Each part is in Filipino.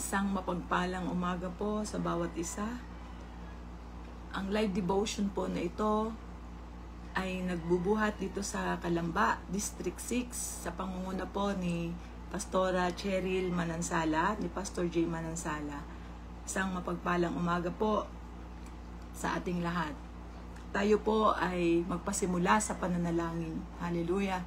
Isang mapagpalang umaga po sa bawat isa. Ang live devotion po na ito ay nagbubuhat dito sa Calamba, District 6, sa pangunguna po ni Pastora Cheryl Manansala, ni Pastor J. Manansala. Isang mapagpalang umaga po sa ating lahat. Tayo po ay magpasimula sa pananalangin. Hallelujah.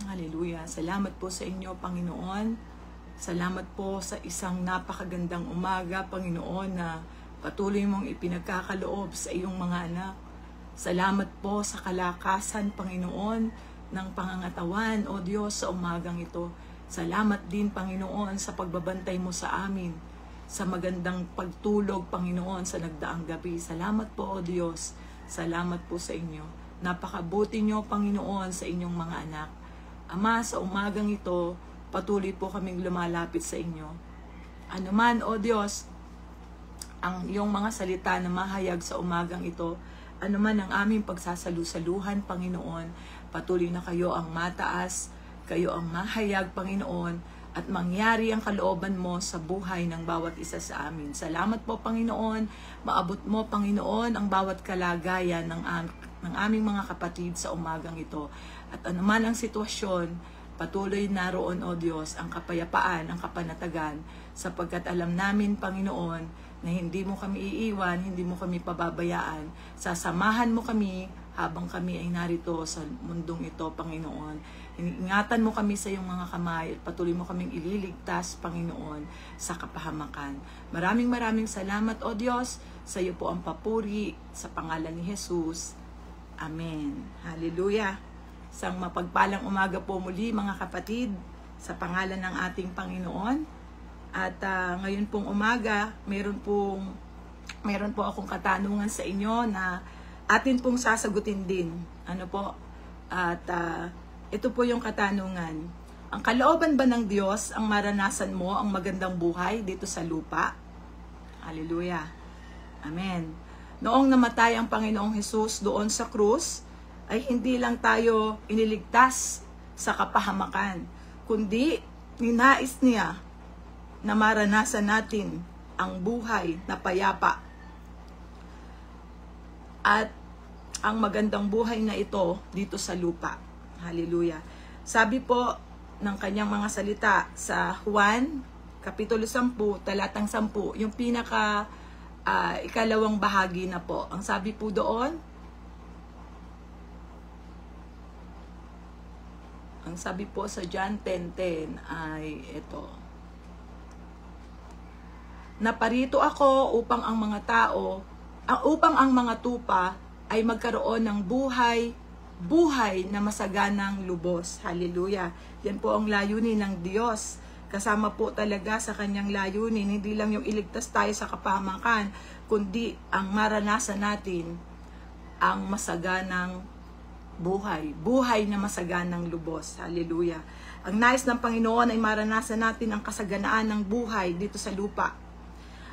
Hallelujah. Salamat po sa inyo, Panginoon. Salamat po sa isang napakagandang umaga, Panginoon, na patuloy mong ipinagkakaloob sa iyong mga anak. Salamat po sa kalakasan, Panginoon, ng pangangatawan, O Diyos, sa umagang ito. Salamat din, Panginoon, sa pagbabantay mo sa amin, sa magandang pagtulog, Panginoon, sa nagdaang gabi. Salamat po, O Diyos. Salamat po sa inyo. Napakabuti nyo, Panginoon, sa inyong mga anak. Ama, sa umagang ito, patuloy po kaming lumalapit sa inyo. Ano man, O Diyos, ang iyong mga salita na mahayag sa umagang ito, ano man ang aming pagsasalusaluhan, Panginoon, patuloy na kayo ang mataas, kayo ang mahayag, Panginoon, at mangyari ang kalooban mo sa buhay ng bawat isa sa amin. Salamat po, Panginoon. Maabot mo, Panginoon, ang bawat kalagayan ng aming mga kapatid sa umagang ito. At anuman ang sitwasyon, patuloy naroon, O Diyos, ang kapayapaan, ang kapanatagan, sapagkat alam namin, Panginoon, na hindi mo kami iiwan, hindi mo kami pababayaan. Sasamahan mo kami habang kami ay narito sa mundong ito, Panginoon. Ingatan mo kami sa iyong mga kamay at patuloy mo kaming ililigtas, Panginoon, sa kapahamakan. Maraming salamat, O Diyos. Sa iyo po ang papuri sa pangalan ni Jesus. Amen. Hallelujah. Isang mapagpalang umaga po muli, mga kapatid, sa pangalan ng ating Panginoon. At ngayon pong umaga, meron po akong katanungan sa inyo na atin pong sasagutin din. Ano po? At ito po yung katanungan. Ang kalooban ba ng Diyos ang maranasan mo ang magandang buhay dito sa lupa? Hallelujah. Amen. Noong namatay ang Panginoong Hesus doon sa krus, ay hindi lang tayo iniligtas sa kapahamakan, kundi ninais niya na maranasan natin ang buhay na payapa. At ang magandang buhay na ito dito sa lupa. Hallelujah. Sabi po ng kanyang mga salita sa Juan, Kapitulo 10, talatang 10, yung pinaka ikalawang bahagi na po. Ang sabi po doon, ang sabi po sa John 10:10 ay ito. Naparito ako upang ang mga tupa ay magkaroon ng buhay na masaganang lubos. Hallelujah. Yan po ang layunin ng Diyos. Kasama po talaga sa kanyang layunin, hindi lang yung iligtas tayo sa kapahamakan, kundi ang maranasan natin ang masaganang buhay na masaganang lubos. Hallelujah. Ang nais ng Panginoon ay maranasan natin ang kasaganaan ng buhay dito sa lupa.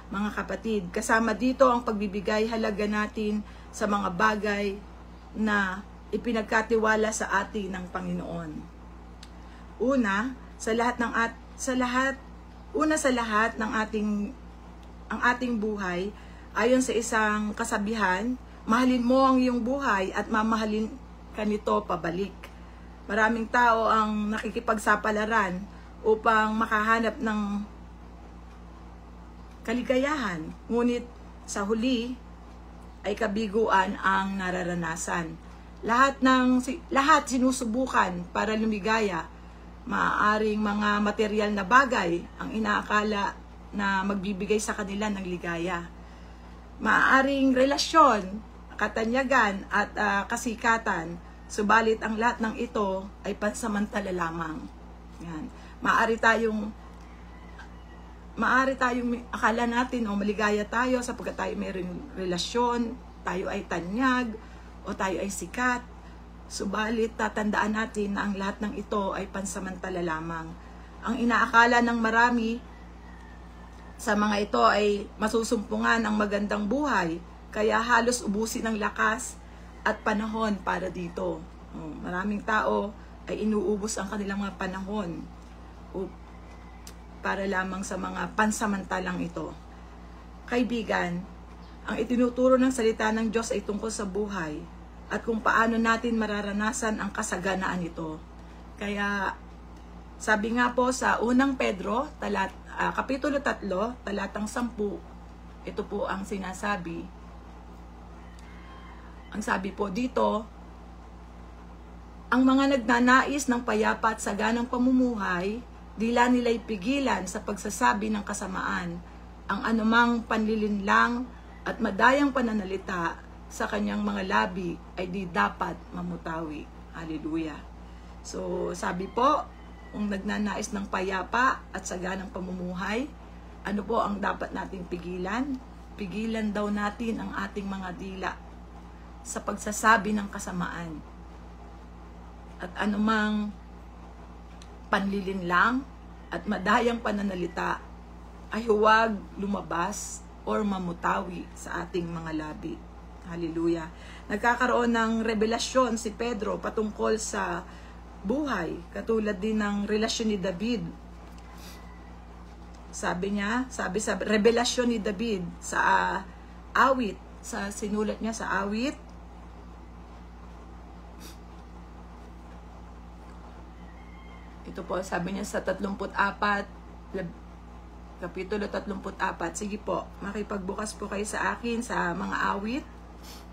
Mga kapatid, kasama dito ang pagbibigay halaga natin sa mga bagay na ipinagkatiwala sa atin ng Panginoon. Una sa lahat ng ating buhay, ayon sa isang kasabihan, mahalin mo ang iyong buhay at mamahalin kanito pabalik. Maraming tao ang nakikipagsapalaran upang makahanap ng kaligayahan, ngunit sa huli ay kabiguan ang nararanasan. Lahat sinusubukan para lumigaya. Maaaring mga material na bagay ang inaakala na magbibigay sa kanila ng ligaya. Maaaring relasyon, katanyagan at kasikatan, subalit ang lahat ng ito ay pansamantala lamang. Yan. Maaari tayong akala natin o maligaya tayo sapagkat tayo mayroong relasyon, tayo ay tanyag o tayo ay sikat. Subalit tatandaan natin na ang lahat ng ito ay pansamantala lamang. Ang inaakala ng marami sa mga ito ay masusumpungan ang magandang buhay, kaya halos ubusin ng lakas at panahon para dito. Maraming tao ay inuubos ang kanilang mga panahon para lamang sa mga pansamantalang ito. Kaibigan, ang itinuturo ng salita ng Diyos ay tungkol sa buhay at kung paano natin mararanasan ang kasaganaan nito. Kaya sabi nga po sa unang Pedro, Kapitulo 3, talatang 10, ito po ang sinasabi. Ang sabi po dito, ang mga nagnanais ng payapa at saganang pamumuhay, dila nila'y pigilan sa pagsasabi ng kasamaan, ang anumang panlilinlang at madayang pananalita sa kanyang mga labi ay di dapat mamutawi. Hallelujah. So, sabi po, kung nagnanais ng payapa at saganang pamumuhay, ano po ang dapat nating pigilan? Pigilan daw natin ang ating mga dila sa pagsasabi ng kasamaan. At anumang panlilinlang at madayang pananalita ay huwag lumabas or mamutawi sa ating mga labi. Hallelujah. Nagkakaroon ng revelasyon si Pedro patungkol sa buhay, katulad din ng relasyon ni David. Sabi sa revelasyon ni David sa awit, sa sinulat niya sa awit, ito po, sabi niya sa 34, Kapitulo 34. Sige po, makipagbukas po kayo sa akin sa mga awit.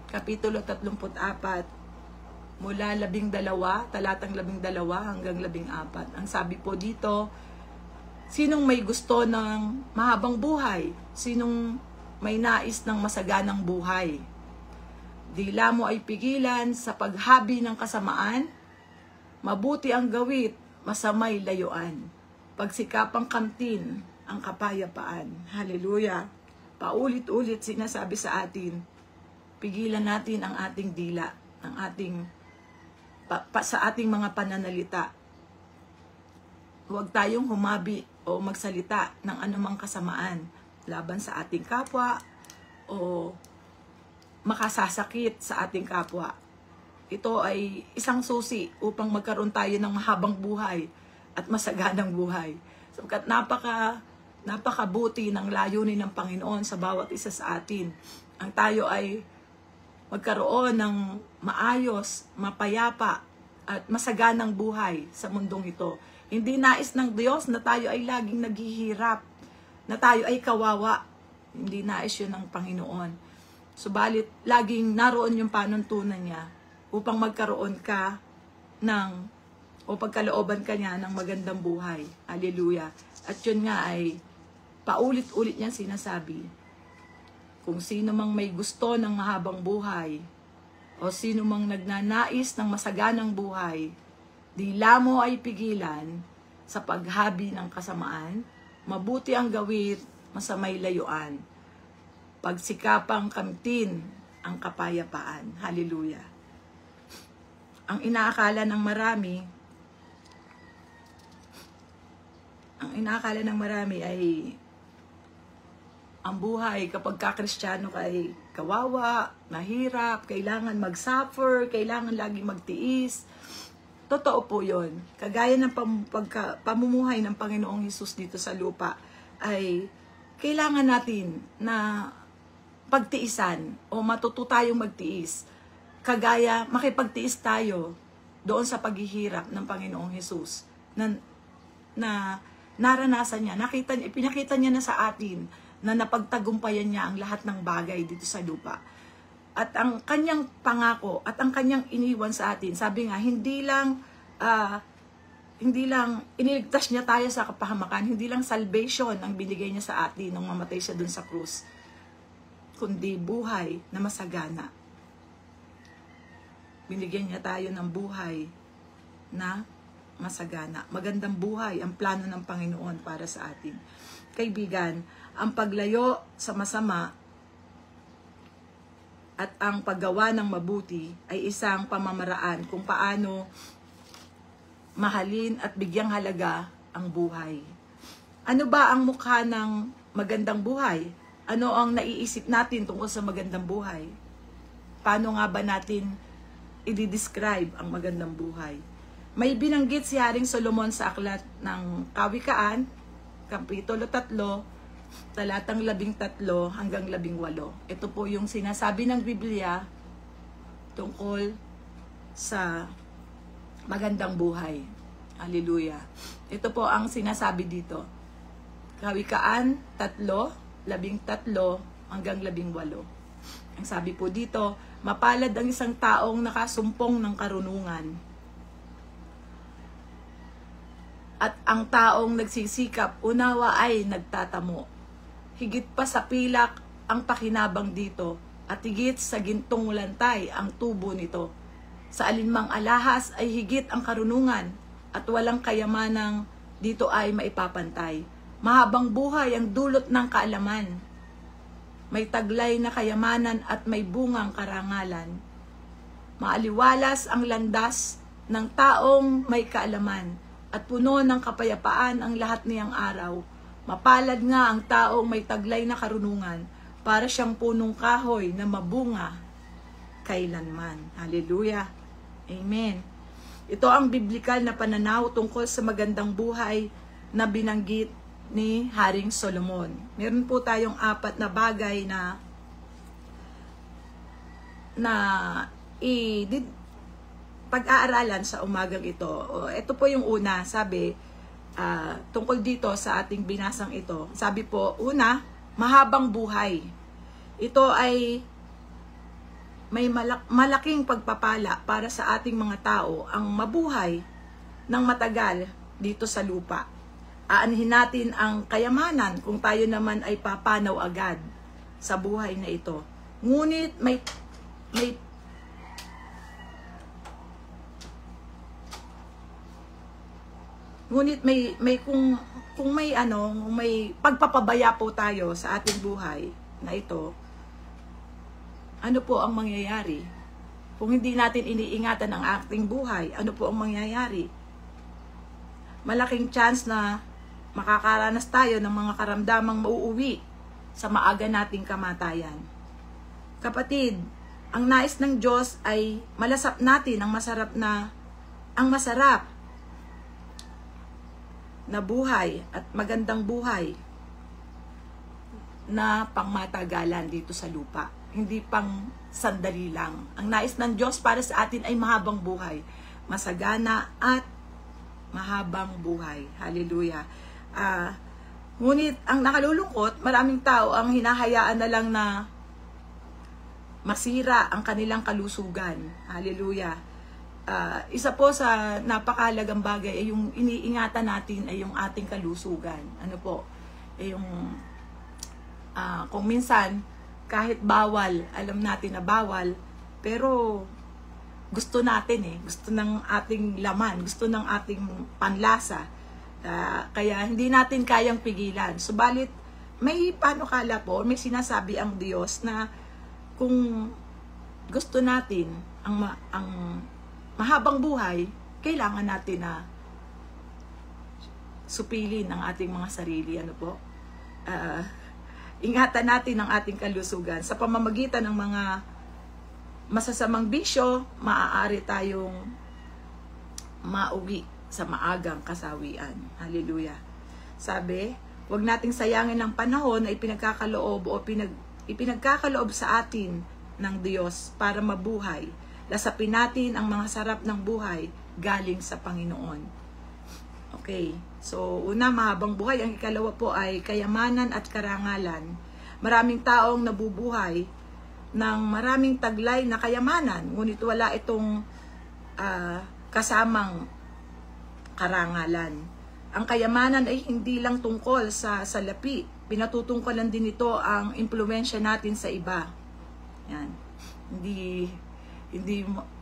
Kapitulo 34, mula 12, talatang 12 hanggang 14. Ang sabi po dito, sinong may gusto ng mahabang buhay? Sinong may nais ng masaganang buhay? Dila mo ay pigilan sa paghabi ng kasamaan, mabuti ang gawit, masamay layuan, pagsikapang kamtin ang kapayapaan. Hallelujah. Paulit-ulit sinasabi sa atin, pigilan natin ang ating dila, ang ating sa ating mga pananalita. Huwag tayong humabi o magsalita ng anumang kasamaan laban sa ating kapwa o makasasakit sa ating kapwa. Ito ay isang susi upang magkaroon tayo ng mahabang buhay at masaganang buhay. Sapagkat napakabuti ng layunin ng Panginoon sa bawat isa sa atin. Ang tayo ay magkaroon ng maayos, mapayapa at masaganang buhay sa mundong ito. Hindi nais ng Diyos na tayo ay laging naghihirap, na tayo ay kawawa. Hindi nais yun ng Panginoon. Subalit, laging naroon yung panuntunan niya upang magkaroon ka o pagkalooban ka niya ng magandang buhay. Hallelujah. At yun nga ay paulit-ulit niyang sinasabi. Kung sino mang may gusto ng mahabang buhay o sino mang nagnanais ng masaganang buhay, dila mo ay pigilan sa paghabi ng kasamaan, mabuti ang gawin, masamay layuan, pagsikapang kamtin ang kapayapaan. Hallelujah. Ang inaakala ng marami ay ang buhay kapag ka-Kristiyano kay kawawa, mahirap, kailangan mag-suffer, kailangan lagi magtiis. Totoo po yun. Kagaya ng pamumuhay ng Panginoong Hesus dito sa lupa ay kailangan natin na pagtiisan o matuto tayong magtiis. Kagaya makipagtiis tayo doon sa paghihirap ng Panginoong Hesus na naranasan niya, pinakita niya na sa atin na napagtagumpayan niya ang lahat ng bagay dito sa lupa. At ang kanyang pangako at ang kanyang iniwan sa atin, sabi nga, hindi lang iniligtas niya tayo sa kapahamakan, hindi lang salvation ang binigay niya sa atin nung mamatay siya dun sa krus, kundi buhay na masagana. Binigyan niya tayo ng buhay na masagana. Magandang buhay ang plano ng Panginoon para sa atin. Kaibigan, ang paglayo sa masama at ang paggawa ng mabuti ay isang pamamaraan kung paano mahalin at bigyang halaga ang buhay. Ano ba ang mukha ng magandang buhay? Ano ang naiisip natin tungkol sa magandang buhay? Paano nga ba natin i-describe ang magandang buhay? May binanggit si Haring Solomon sa aklat ng Kawikaan, Kapitulo 3, talatang 13 hanggang 18. Ito po yung sinasabi ng Biblia tungkol sa magandang buhay. Hallelujah. Ito po ang sinasabi dito. Kawikaan 3:13 hanggang 18. Ang sabi po dito, mapalad ang isang taong nakasumpong ng karunungan at ang taong nagsisikap unawa ay nagtatamo. Higit pa sa pilak ang pakinabang dito at higit sa gintong lantay ang tubo nito. Sa alinmang alahas ay higit ang karunungan at walang kayamanang dito ay maipapantay. Mahabang buhay ang dulot ng kaalaman. May taglay na kayamanan at may bungang karangalan. Maaliwalas ang landas ng taong may kaalaman at puno ng kapayapaan ang lahat niyang araw. Mapalad nga ang taong may taglay na karunungan para siyang punong kahoy na mabunga kailanman. Hallelujah. Amen. Ito ang biblikal na pananaw tungkol sa magandang buhay na binanggit ni Haring Solomon. Meron po tayong 4 na bagay na pag-aaralan sa umagang ito. Ito po yung una, sabi, tungkol dito sa ating binasang ito. Sabi po, una, mahabang buhay. Ito ay may malaking pagpapala para sa ating mga tao ang mabuhay ng matagal dito sa lupa. Aanhin natin ang kayamanan kung tayo naman ay papanaw agad sa buhay na ito. Ngunit kung may pagpapabaya po tayo sa ating buhay na ito, ano po ang mangyayari? Kung hindi natin iniingatan ang ating buhay, ano po ang mangyayari? Malaking chance na makakaranas tayo ng mga karamdamang mauuwi sa maaga nating kamatayan. Kapatid, ang nais ng Diyos ay malasap natin ang masarap na buhay at magandang buhay na pangmatagalan dito sa lupa. Hindi pang sandali lang. Ang nais ng Diyos para sa atin ay mahabang buhay. Masagana at mahabang buhay. Hallelujah. Ngunit ang nakalulungkot, maraming tao ang hinahayaan na lang na masira ang kanilang kalusugan. Hallelujah. Isa po sa napakahalagang bagay ay yung iniingatan natin ay yung ating kalusugan. Ano po? Kung minsan kahit bawal, alam natin na bawal, pero gusto natin gusto ng ating laman, gusto ng ating panlasa. Kaya hindi natin kayang pigilan. Subalit may panukala po, may sinasabi ang Diyos na kung gusto natin ang mahabang buhay, kailangan natin na supilin ang ating mga sarili. Ano po? Ingatan natin ang ating kalusugan. Sa pamamagitan ng mga masasamang bisyo, maaari tayong mauwi sa maagang kasawian. Hallelujah. Sabi, huwag nating sayangin ang panahon na ipinagkakaloob sa atin ng Diyos para mabuhay. Lasapin natin ang mga sarap ng buhay galing sa Panginoon. Okay. So, una, mahabang buhay. Ang ikalawa po ay kayamanan at karangalan. Maraming taong nabubuhay ng maraming taglay na kayamanan, ngunit wala itong kasamang karangalan. Ang kayamanan ay hindi lang tungkol sa salapi. Pinatutungkolan din ito ang impluwensya natin sa iba. Yan.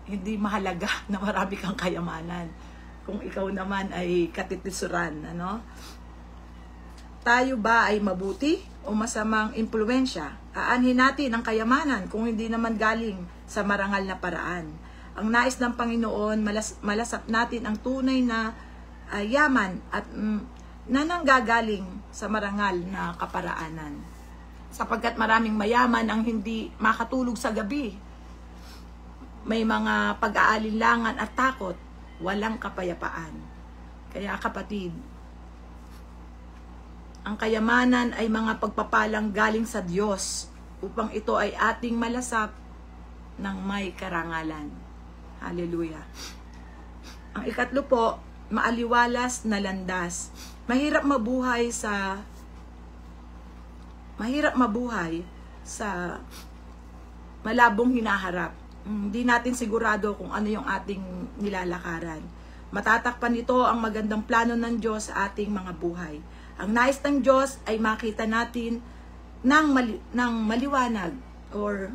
Hindi mahalaga na marami kang kayamanan kung ikaw naman ay katitisuran, ano? Tayo ba ay mabuti o masamang impluwensya? Aanhin natin ang kayamanan kung hindi naman galing sa marangal na paraan. Ang nais ng Panginoon, malasap natin ang tunay na yaman at na nanggagaling sa marangal na kaparaanan. Sapagkat maraming mayaman ang hindi makatulog sa gabi. May mga pag-aalinlangan at takot, walang kapayapaan. Kaya kapatid, Ang kayamanan ay mga pagpapalang galing sa Diyos upang ito ay ating malasap ng may karangalan. Hallelujah. Ang ikatlo po, maaliwalas na landas. Mahirap mabuhay sa malabong hinaharap. Hindi natin sigurado kung ano yung ating nilalakaran. Matatakpan ito ang magandang plano ng Diyos sa ating mga buhay. Ang nais ng Diyos ay makita natin ng maliwanag or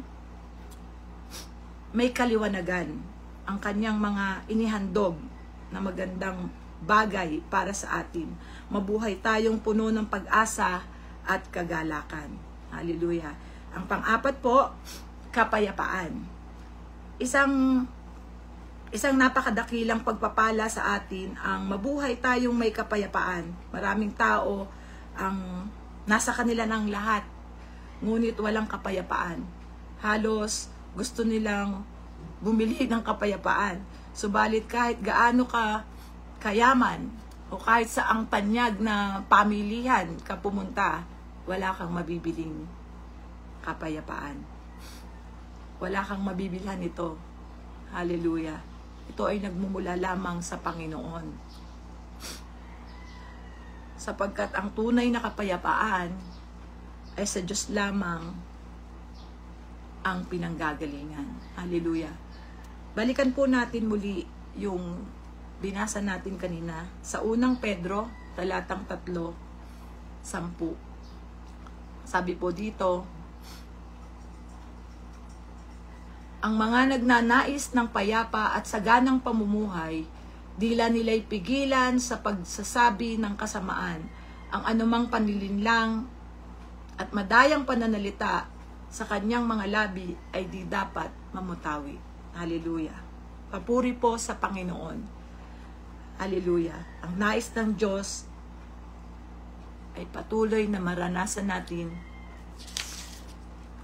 may kaliwanagan ang kanyang mga inihandog na magandang bagay para sa atin. Mabuhay tayong puno ng pag-asa at kagalakan. Hallelujah. Ang pang-apat po, kapayapaan. Isang napakadakilang pagpapala sa atin ang mabuhay tayong may kapayapaan. Maraming tao ang nasa kanila ng lahat, ngunit walang kapayapaan. Halos gusto nilang bumili ng kapayapaan. Subalit kahit gaano ka kayaman o kahit sa ang tanyag na pamilihan ka pumunta, wala kang mabibiling kapayapaan. Wala kang mabibilhan ito. Hallelujah. Ito ay nagmumula lamang sa Panginoon. Sapagkat ang tunay na kapayapaan ay sa Diyos lamang ang pinanggagalingan. Hallelujah. Balikan po natin muli yung binasa natin kanina sa unang Pedro, talatang 3:10. Sabi po dito, ang mga nagnanais ng payapa at saganang pamumuhay, dila nila'y pigilan sa pagsasabi ng kasamaan, ang anumang panlilinlang at madayang pananalita sa kanyang mga labi ay di dapat mamutawi. Hallelujah. Papuri po sa Panginoon. Hallelujah. Ang nais ng Diyos ay patuloy na maranasan natin.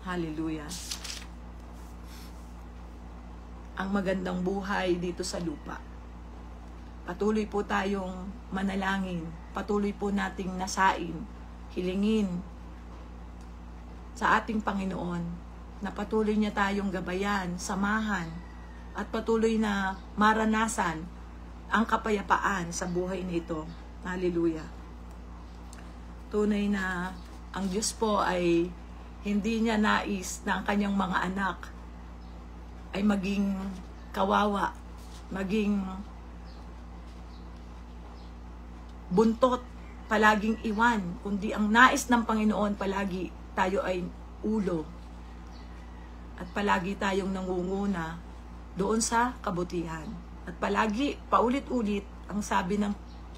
Hallelujah. Ang magandang buhay dito sa lupa. Patuloy po tayong manalangin. Patuloy po nating nasain, hilingin sa ating Panginoon na patuloy niya tayong gabayan, samahan, at patuloy na maranasan ang kapayapaan sa buhay nito. Hallelujah. Tunay na ang Diyos po ay hindi niya nais na ang kanyang mga anak ay maging kawawa, maging buntot, palaging iwan, kundi ang nais ng Panginoon palagi tayo ay ulo at palagi tayong nangunguna doon sa kabutihan. At palagi, paulit-ulit, ang sabi ng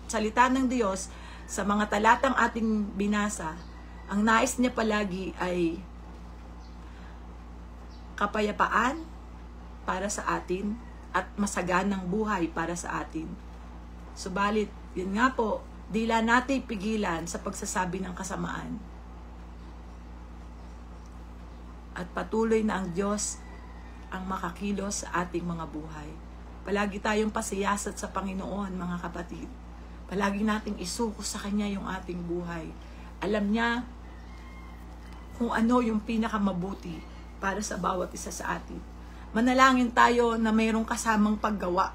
salita ng Diyos sa mga talatang ating binasa, ang nais niya palagi ay kapayapaan para sa atin at masaganang buhay para sa atin. Subalit, yun nga po, dila natin pigilan sa pagsasabi ng kasamaan. At patuloy na ang Diyos ang makakilos sa ating mga buhay. Palagi tayong pasiyasat sa Panginoon, mga kapatid. Palagi nating isuko sa Kanya yung ating buhay. Alam niya kung ano yung pinakamabuti para sa bawat isa sa atin. Manalangin tayo na mayroong kasamang paggawa.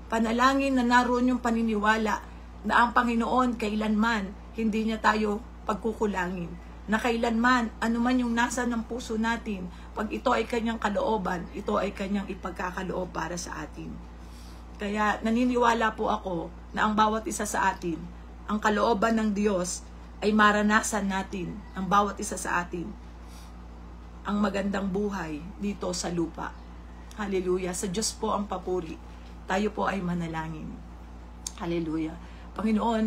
Panalangin na naroon yung paniniwala na ang Panginoon kailanman hindi niya tayo pagkukulangin. Na kailanman, anuman yung nasa ng puso natin, pag ito ay kanyang kalooban, ito ay kanyang ipagkakaloob para sa atin. Kaya naniniwala po ako na ang bawat isa sa atin, ang kalooban ng Diyos ay maranasan natin, ang bawat isa sa atin, ang magandang buhay dito sa lupa. Hallelujah. Sa Diyos po ang papuri. Tayo po ay manalangin. Hallelujah. Panginoon,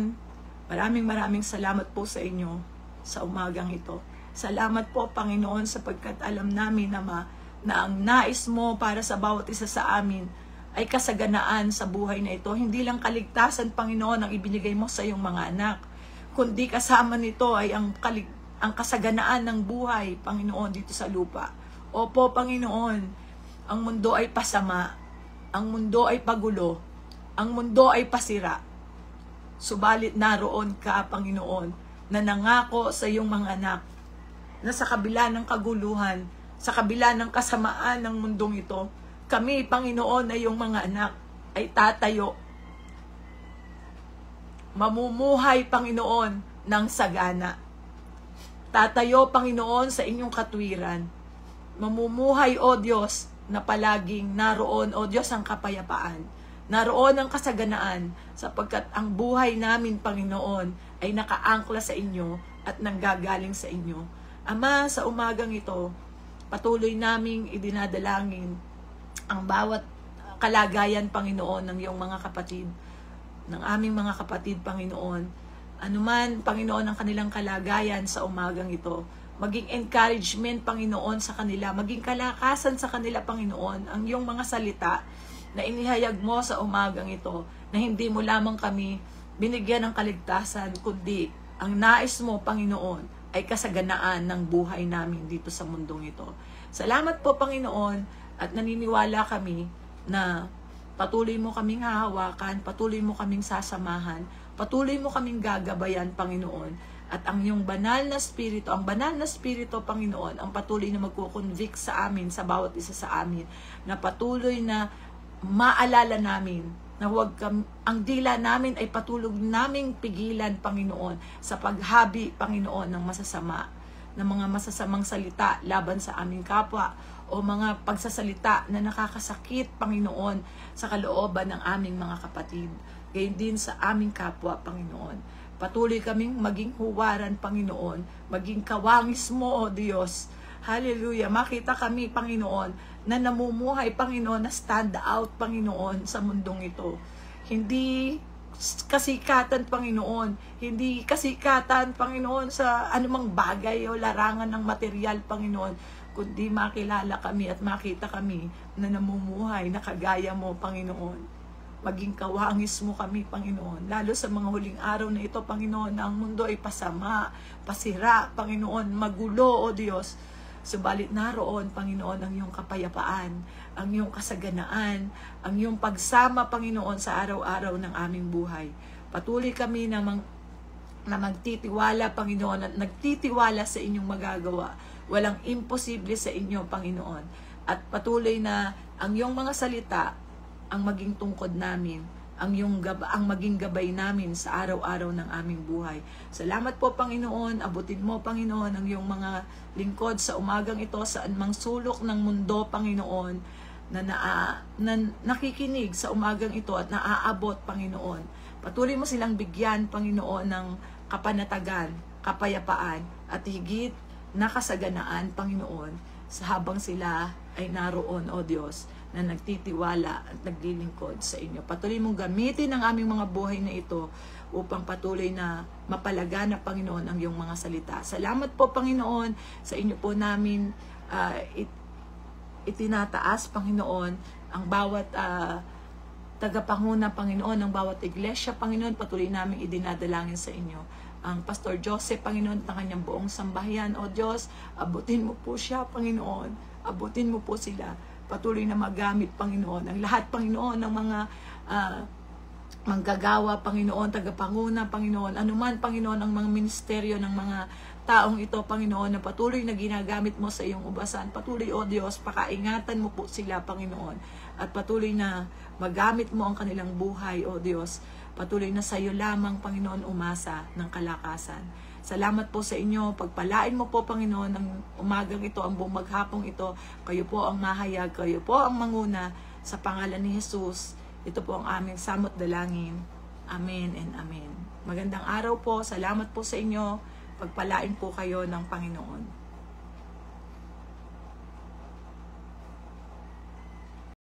maraming salamat po sa inyo sa umagang ito. Salamat po, Panginoon, sapagkat alam namin na ang nais mo para sa bawat isa sa amin ay kasaganaan sa buhay na ito. Hindi lang kaligtasan, Panginoon, ang ibinigay mo sa iyong mga anak, kundi kasama nito ay ang kasaganaan ng buhay, Panginoon, dito sa lupa. Opo, Panginoon, ang mundo ay pasama, ang mundo ay pagulo, ang mundo ay pasira. Subalit naroon ka, Panginoon, na nangako sa iyong mga anak na sa kabila ng kaguluhan, sa kabila ng kasamaan ng mundong ito, kami, Panginoon, na iyong mga anak ay tatayo. Mamumuhay, Panginoon, ng sagana. Tatayo, Panginoon, sa inyong katwiran. Mamumuhay, O Diyos, na palaging naroon, O Diyos, ang kapayapaan. Naroon ang kasaganaan, sapagkat ang buhay namin, Panginoon, ay nakaangkla sa inyo at nanggagaling sa inyo. Ama, sa umagang ito, patuloy naming idinadalangin ang bawat kalagayan, Panginoon, ng iyong mga kapatid, ng aming mga kapatid, Panginoon. Anuman, Panginoon, ang kanilang kalagayan sa umagang ito, maging encouragement, Panginoon, sa kanila, maging kalakasan sa kanila, Panginoon, ang iyong mga salita na inihayag mo sa umagang ito, na hindi mo lamang kami binigyan ng kaligtasan, kundi ang nais mo, Panginoon, ay kasaganaan ng buhay namin dito sa mundong ito. Salamat po, Panginoon, at naniniwala kami na patuloy mo kaming hahawakan, patuloy mo kaming sasamahan, patuloy mo kaming gagabayan, Panginoon. At ang iyong banal na spirito, ang banal na spirito, Panginoon, ang patuloy na magkukonvict sa amin, sa bawat isa sa amin, na patuloy na maalala namin na ang dila namin ay patuloy naming pigilan, Panginoon, sa paghabi, Panginoon, ng masasama, ng mga masasamang salita laban sa aming kapwa, o mga pagsasalita na nakakasakit, Panginoon, sa kalooban ng aming mga kapatid. Gayon din sa aming kapwa, Panginoon. Patuloy kaming maging huwaran, Panginoon, maging kawangis mo, O Diyos. Hallelujah. Makita kami, Panginoon, na namumuhay, Panginoon, na stand out, Panginoon, sa mundong ito. Hindi kasikatan, Panginoon. Hindi kasikatan, Panginoon, sa anumang bagay o larangan ng material, Panginoon, kundi makilala kami at makita kami na namumuhay na kagaya mo, Panginoon. Maging kawangis mo kami, Panginoon. Lalo sa mga huling araw na ito, Panginoon, na ang mundo ay pasama, pasira, Panginoon, magulo, O Diyos. Subalit naroon, Panginoon, ang iyong kapayapaan, ang iyong kasaganaan, ang iyong pagsama, Panginoon, sa araw-araw ng aming buhay. Patuloy kami na magtitiwala, Panginoon, at nagtitiwala sa inyong magagawa. Walang imposible sa inyo, Panginoon. At patuloy na ang iyong mga salita ang maging tungkod namin, ang maging gabay namin sa araw-araw ng aming buhay. Salamat po, Panginoon. Abutin mo, Panginoon, ang iyong mga lingkod sa umagang ito, sa anumang sulok ng mundo, Panginoon, na nakikinig sa umagang ito at naaabot, Panginoon. Patuloy mo silang bigyan, Panginoon, ng kapanatagan, kapayapaan, at higit na kasaganaan, Panginoon, sa habang sila ay naroon, O Diyos, na nagtitiwala at naglilingkod sa inyo. Patuloy mong gamitin ang aming mga buhay na ito upang patuloy na mapalagana, Panginoon, ang iyong mga salita. Salamat po, Panginoon, sa inyo po namin itinataas, Panginoon, ang bawat tagapanguna, Panginoon, ng bawat iglesia, Panginoon, patuloy namin idinadalangin sa inyo. Ang Pastor Joseph, Panginoon, ng kanyang buong sambahayan, O Diyos, abutin mo po siya, Panginoon. Abutin mo po sila. Patuloy na magamit, Panginoon. Ang lahat, Panginoon, ng mga manggagawa, Panginoon, tagapanguna, Panginoon. Anuman, Panginoon, ang mga ministeryo ng mga taong ito, Panginoon, na patuloy na ginagamit mo sa iyong ubasan. Patuloy, O Diyos, pakaingatan mo po sila, Panginoon. At patuloy na magamit mo ang kanilang buhay, O Diyos. Patuloy na sa iyo lamang, Panginoon, umasa ng kalakasan. Salamat po sa inyo. Pagpalain mo po, Panginoon, ng umagang ito, ang buong maghapong ito. Kayo po ang mahayag, kayo po ang manguna. Sa pangalan ni Jesus, ito po ang aming samot dalangin. Amen and amen. Magandang araw po. Salamat po sa inyo. Pagpalain po kayo ng Panginoon.